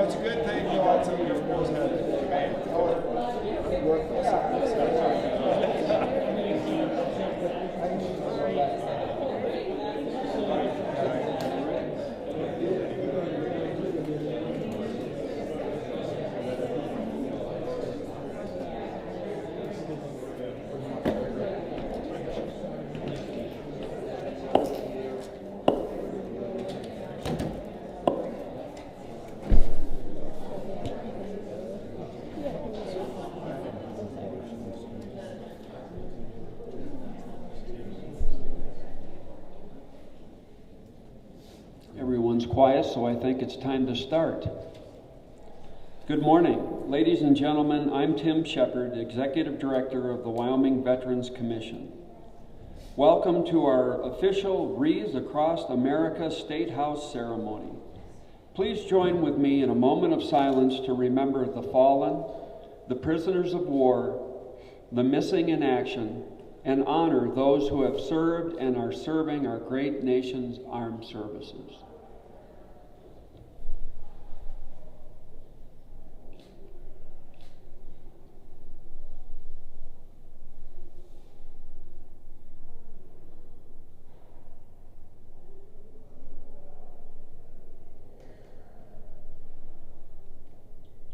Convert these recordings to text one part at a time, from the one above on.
It's a good thing you all some of your schools have Everyone's quiet, so I think it's time to start. Good morning. Ladies and gentlemen, I'm Tim Shepard, Executive Director of the Wyoming Veterans Commission. Welcome to our official Wreaths Across America State House ceremony. Please join with me in a moment of silence to remember the fallen, the prisoners of war, the missing in action, and honor those who have served and are serving our great nation's armed services.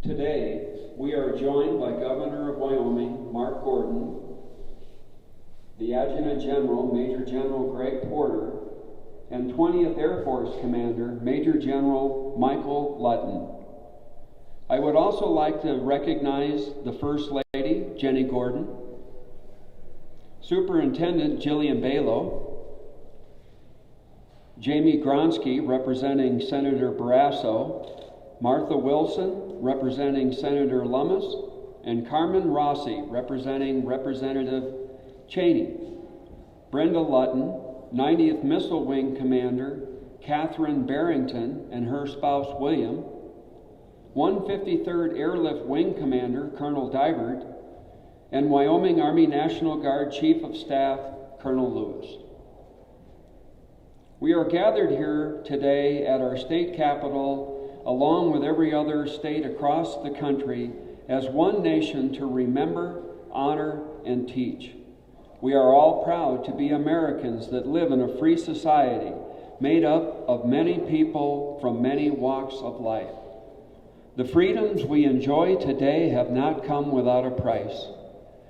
Today, we are joined by Governor of Wyoming, Mark Gordon, the Adjutant General, Major General Greg Porter, and 20th Air Force Commander, Major General Michael Lutton. I would also like to recognize the First Lady, Jenny Gordon, Superintendent Jillian Balo, Jamie Gronsky, representing Senator Barrasso, Martha Wilson, representing Senator Lummis, and Carmen Rossi, representing Representative Cheney. Brenda Lutton, 90th Missile Wing Commander Catherine Barrington and her spouse William, 153rd Airlift Wing Commander Colonel Dybert, and Wyoming Army National Guard Chief of Staff Colonel Lewis. We are gathered here today at our state capitol along with every other state across the country as one nation to remember, honor, and teach. We are all proud to be Americans that live in a free society made up of many people from many walks of life. The freedoms we enjoy today have not come without a price.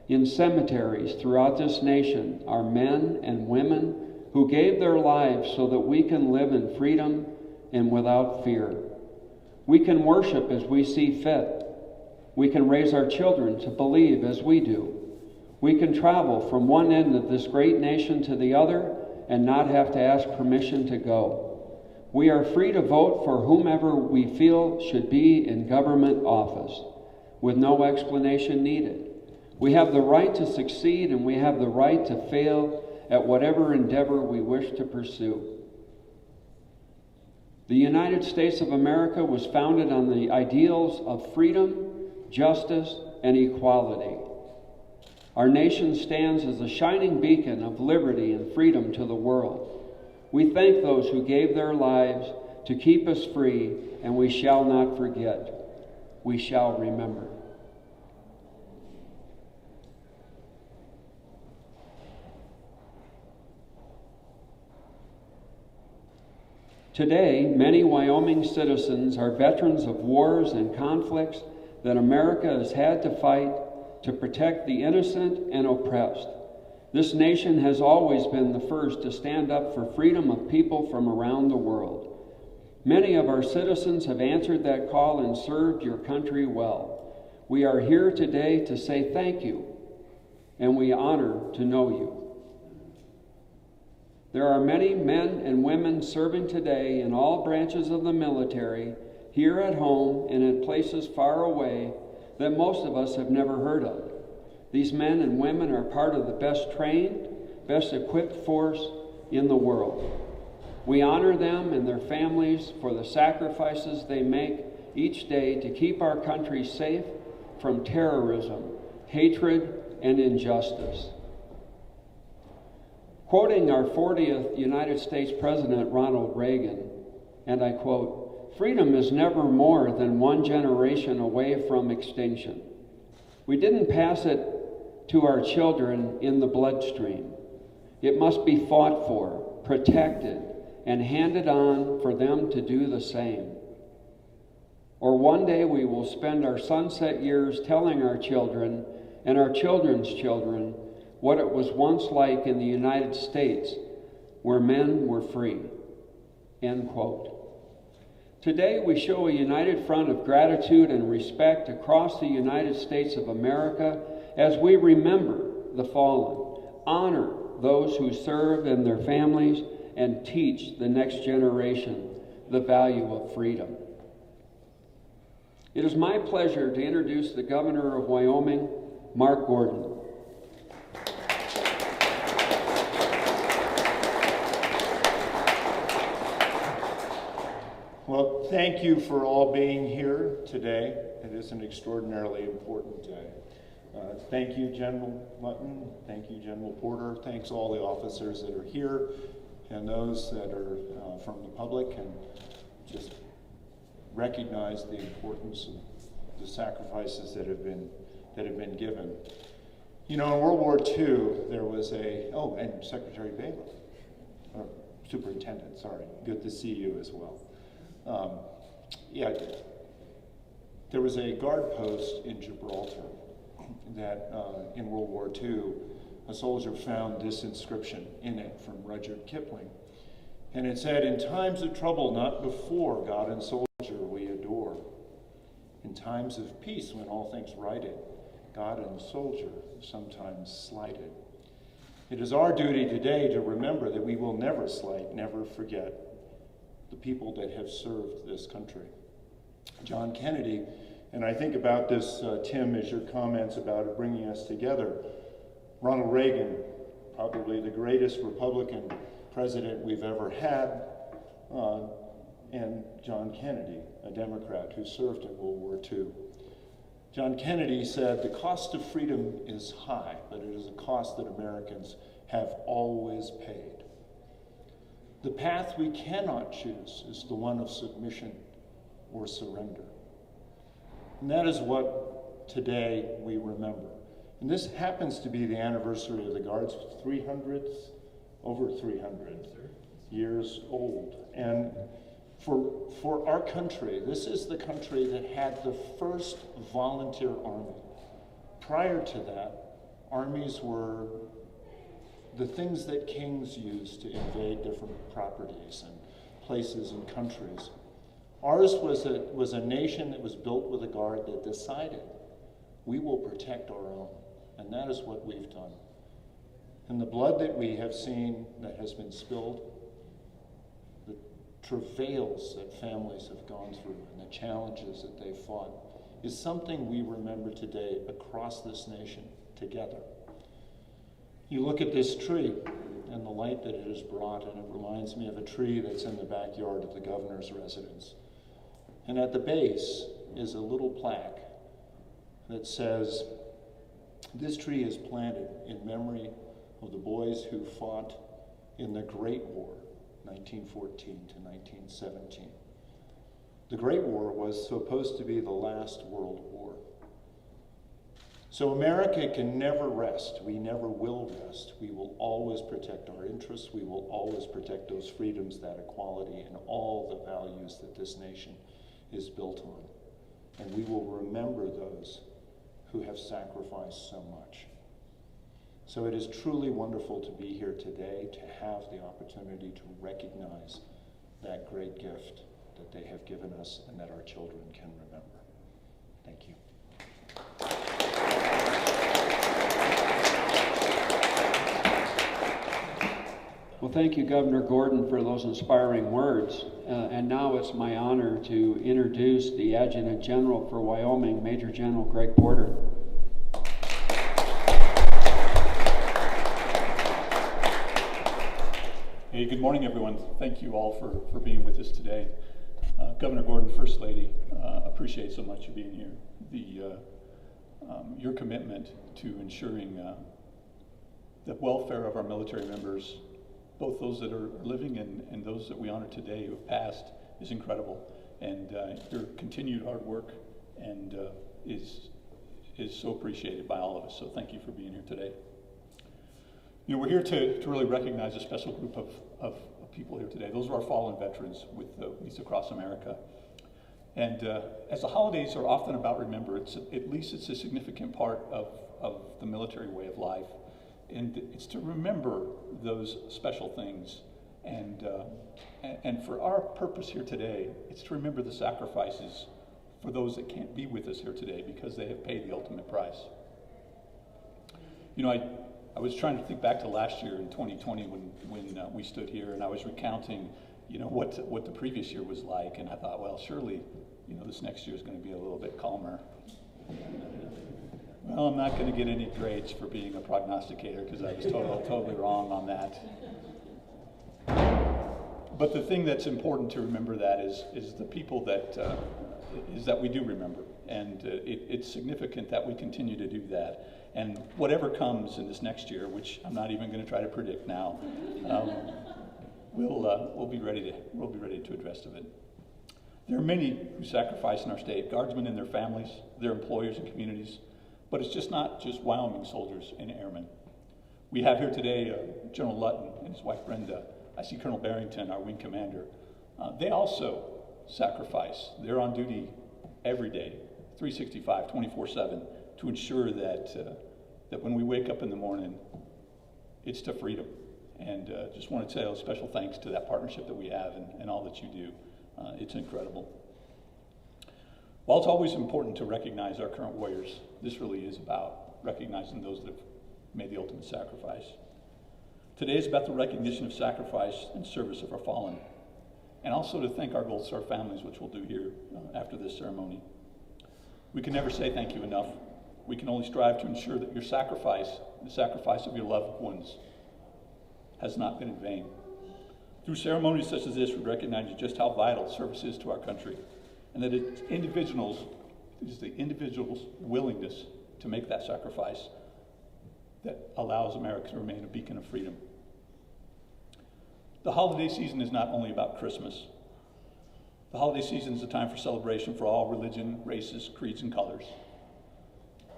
In cemeteries throughout this nation are men and women who gave their lives so that we can live in freedom and without fear. We can worship as we see fit. We can raise our children to believe as we do. We can travel from one end of this great nation to the other and not have to ask permission to go. We are free to vote for whomever we feel should be in government office, with no explanation needed. We have the right to succeed and we have the right to fail at whatever endeavor we wish to pursue. The United States of America was founded on the ideals of freedom, justice, and equality. Our nation stands as a shining beacon of liberty and freedom to the world. We thank those who gave their lives to keep us free, and we shall not forget. We shall remember. Today, many Wyoming citizens are veterans of wars and conflicts that America has had to fight to protect the innocent and oppressed. This nation has always been the first to stand up for freedom of people from around the world. Many of our citizens have answered that call and served your country well. We are here today to say thank you, and we honor to know you. There are many men and women serving today in all branches of the military, here at home and in places far away that most of us have never heard of. These men and women are part of the best trained, best equipped force in the world. We honor them and their families for the sacrifices they make each day to keep our country safe from terrorism, hatred, and injustice. Quoting our 40th United States President Ronald Reagan, and I quote, "Freedom is never more than one generation away from extinction. We didn't pass it to our children in the bloodstream. It must be fought for, protected, and handed on for them to do the same. Or one day we will spend our sunset years telling our children and our children's children what it was once like in the United States, where men were free." End quote. Today we show a united front of gratitude and respect across the United States of America as we remember the fallen, honor those who serve and their families, and teach the next generation the value of freedom. It is my pleasure to introduce the Governor of Wyoming, Mark Gordon. Well, thank you for all being here today. It is an extraordinarily important day. Thank you, General Mutton. Thank you, General Porter. Thanks all the officers that are here and those that are from the public, and just recognize the importance of the sacrifices that have been given. You know, in World War II, there was and Secretary Bailiff, or Superintendent, sorry, good to see you as well. There was a guard post in Gibraltar that in World War II, a soldier found this inscription in it from Rudyard Kipling. And it said, "In times of trouble, not before, God and soldier we adore. In times of peace, when all things righted, God and soldier sometimes slighted." It is our duty today to remember that we will never slight, never forget the people that have served this country. John Kennedy, and I think about this, Tim, as your comments about bringing us together. Ronald Reagan, probably the greatest Republican president we've ever had, and John Kennedy, a Democrat who served in World War II. John Kennedy said, "The cost of freedom is high, but it is a cost that Americans have always paid. The path we cannot choose is the one of submission or surrender." And that is what today we remember. And this happens to be the anniversary of the Guard's 300th, over 300 years old. And for our country, this is the country that had the first volunteer army. Prior to that, armies were the things that kings used to invade different properties and places and countries. Ours was a nation that was built with a guard that decided we will protect our own, and that is what we've done. And the blood that we have seen that has been spilled, the travails that families have gone through and the challenges that they fought, is something we remember today across this nation together. You look at this tree and the light that it has brought, and it reminds me of a tree that's in the backyard of the governor's residence. And at the base is a little plaque that says, "This tree is planted in memory of the boys who fought in the Great War, 1914 to 1917. The Great War was supposed to be the last world war. So America can never rest. We never will rest. We will always protect our interests. We will always protect those freedoms, that equality, and all the values that this nation is built on. And we will remember those who have sacrificed so much." So it is truly wonderful to be here today, to have the opportunity to recognize that great gift that they have given us and that our children can remember. Thank you. Well, thank you, Governor Gordon, for those inspiring words. And now it's my honor to introduce the Adjutant General for Wyoming, Major General Greg Porter. Hey, good morning, everyone. Thank you all for being with us today. Governor Gordon, First Lady, appreciate so much you being here. Your commitment to ensuring the welfare of our military members, both those that are living and those that we honor today who have passed, is incredible. And your continued hard work and is so appreciated by all of us. So thank you for being here today. You know, we're here to really recognize a special group of people here today. Those are our fallen veterans with Wreaths across America. And as the holidays are often about remembrance, at least it's a significant part of the military way of life. And it's to remember those special things. And for our purpose here today, it's to remember the sacrifices for those that can't be with us here today because they have paid the ultimate price. You know, I was trying to think back to last year in 2020 when we stood here, and I was recounting, you know, what the previous year was like, and I thought, well, surely, you know, this next year is going to be a little bit calmer. Well, I'm not going to get any grades for being a prognosticator because I was totally wrong on that. But the thing that's important to remember that is the people that we do remember, and it's significant that we continue to do that. And whatever comes in this next year, which I'm not even going to try to predict now, we'll be ready to address it. There are many who sacrifice in our state, guardsmen and their families, their employers and communities. But it's not just Wyoming soldiers and airmen. We have here today General Lutton and his wife Brenda. I see Colonel Barrington, our wing commander. They also sacrifice. They're on duty every day, 365, 24/7, to ensure that when we wake up in the morning, it's to freedom. And just want to tell a special thanks to that partnership that we have and all that you do. It's incredible. While it's always important to recognize our current warriors, this really is about recognizing those that have made the ultimate sacrifice. Today is about the recognition of sacrifice and service of our fallen, and also to thank our Gold Star families, which we'll do here after this ceremony. We can never say thank you enough. We can only strive to ensure that your sacrifice, the sacrifice of your loved ones, has not been in vain. Through ceremonies such as this, we recognize just how vital service is to our country, and that it is the individual's willingness to make that sacrifice that allows America to remain a beacon of freedom. The holiday season is not only about Christmas. The holiday season is a time for celebration for all religion, races, creeds, and colors.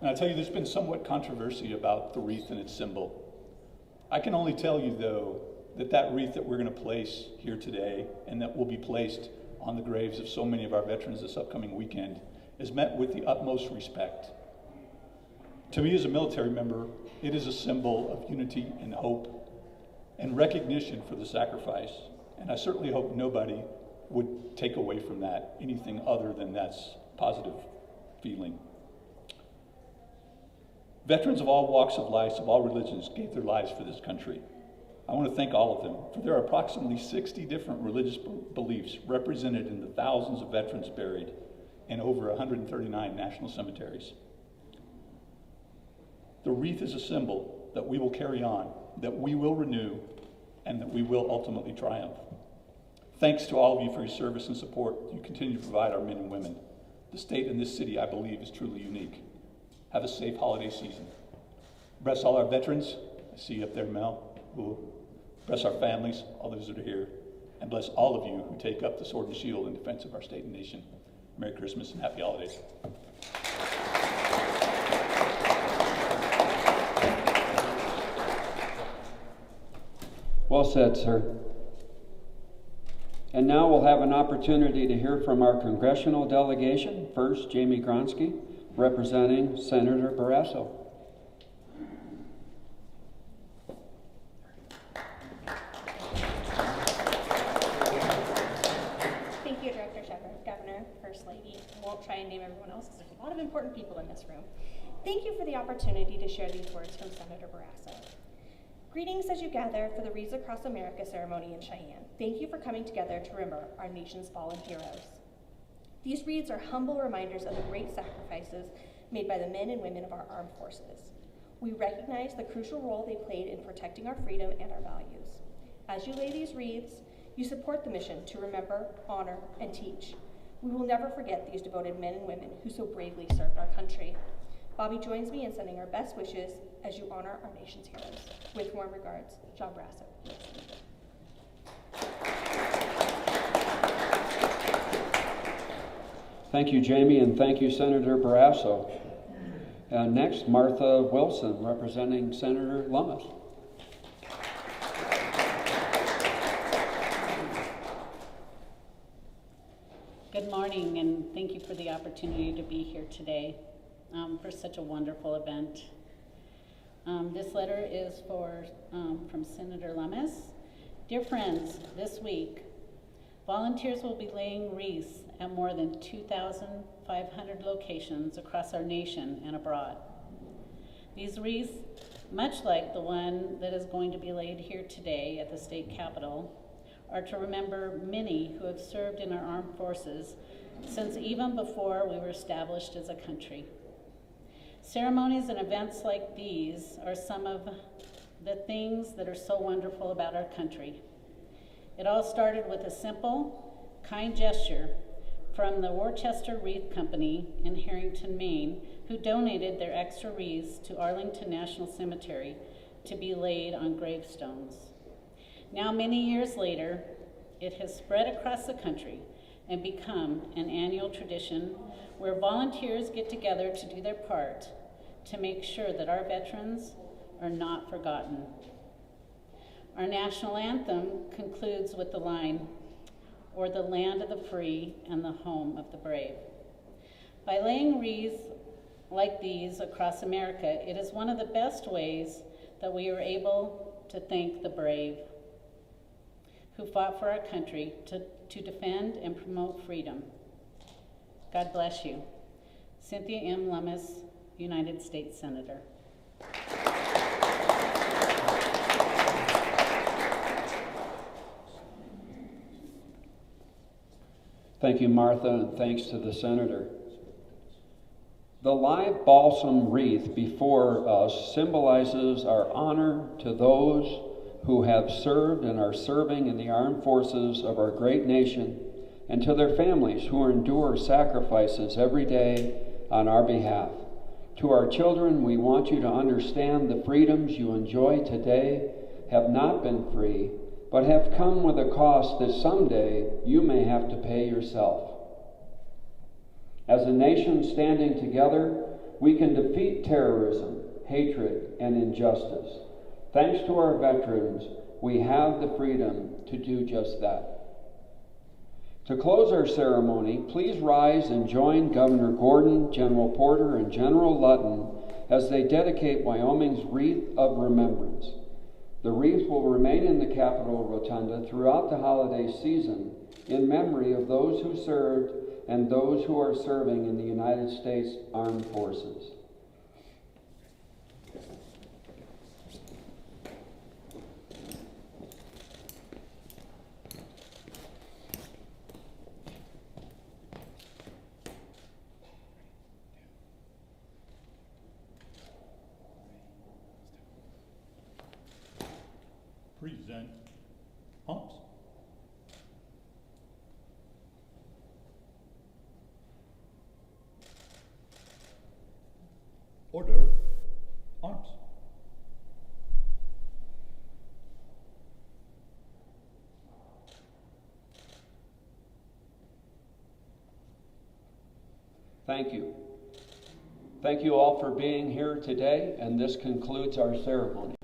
And I tell you, there's been somewhat controversy about the wreath and its symbol. I can only tell you, though, that wreath that we're going to place here today and that will be placed on the graves of so many of our veterans this upcoming weekend is met with the utmost respect. To me, as a military member, it is a symbol of unity and hope and recognition for the sacrifice. And I certainly hope nobody would take away from that anything other than that's positive feeling. Veterans of all walks of life, of all religions, gave their lives for this country. I want to thank all of them, for there are approximately 60 different religious beliefs represented in the thousands of veterans buried in over 139 national cemeteries. The wreath is a symbol that we will carry on, that we will renew, and that we will ultimately triumph. Thanks to all of you for your service and support you continue to provide our men and women. The state and this city, I believe, is truly unique. Have a safe holiday season. Bless all our veterans. I see you up there, Mel. Bless our families, all those that are here, and bless all of you who take up the sword and shield in defense of our state and nation. Merry Christmas and happy holidays. Well said, sir. And now we'll have an opportunity to hear from our congressional delegation. First, Jamie Gronsky, representing Senator Barrasso. Thank you, Director Shepard, Governor, First Lady. I won't try and name everyone else because there's a lot of important people in this room. Thank you for the opportunity to share these words from Senator Barrasso. Greetings as you gather for the Wreaths Across America ceremony in Cheyenne. Thank you for coming together to remember our nation's fallen heroes. These wreaths are humble reminders of the great sacrifices made by the men and women of our armed forces. We recognize the crucial role they played in protecting our freedom and our values. As you lay these wreaths, you support the mission to remember, honor, and teach. We will never forget these devoted men and women who so bravely served our country. Bobby joins me in sending our best wishes as you honor our nation's heroes. With warm regards, John Brasso. Thank you, Jamie, and thank you, Senator Barrasso. Next, Martha Wilson, representing Senator Lummis. Good morning, and thank you for the opportunity to be here today for such a wonderful event. This letter is from Senator Lummis. Dear friends, this week, volunteers will be laying wreaths at more than 2,500 locations across our nation and abroad. These wreaths, much like the one that is going to be laid here today at the state capitol, are to remember many who have served in our armed forces since even before we were established as a country. Ceremonies and events like these are some of the things that are so wonderful about our country. It all started with a simple, kind gesture from the Worcester Wreath Company in Harrington, Maine, who donated their extra wreaths to Arlington National Cemetery to be laid on gravestones. Now, many years later, it has spread across the country and become an annual tradition where volunteers get together to do their part to make sure that our veterans are not forgotten. Our national anthem concludes with the line, "O'er the land of the free and the home of the brave." By laying wreaths like these across America, it is one of the best ways that we are able to thank the brave who fought for our country to defend and promote freedom. God bless you. Cynthia M. Lummis, United States Senator. Thank you, Martha, and thanks to the Senator. The live balsam wreath before us symbolizes our honor to those who have served and are serving in the armed forces of our great nation, and to their families who endure sacrifices every day on our behalf. To our children, we want you to understand the freedoms you enjoy today have not been free, but have come with a cost that someday you may have to pay yourself. As a nation standing together, we can defeat terrorism, hatred, and injustice. Thanks to our veterans, we have the freedom to do just that. To close our ceremony, please rise and join Governor Gordon, General Porter, and General Lutton as they dedicate Wyoming's Wreath of Remembrance. The wreath will remain in the Capitol Rotunda throughout the holiday season in memory of those who served and those who are serving in the United States Armed Forces. Present arms. Order arms. Thank you. Thank you all for being here today, and this concludes our ceremony.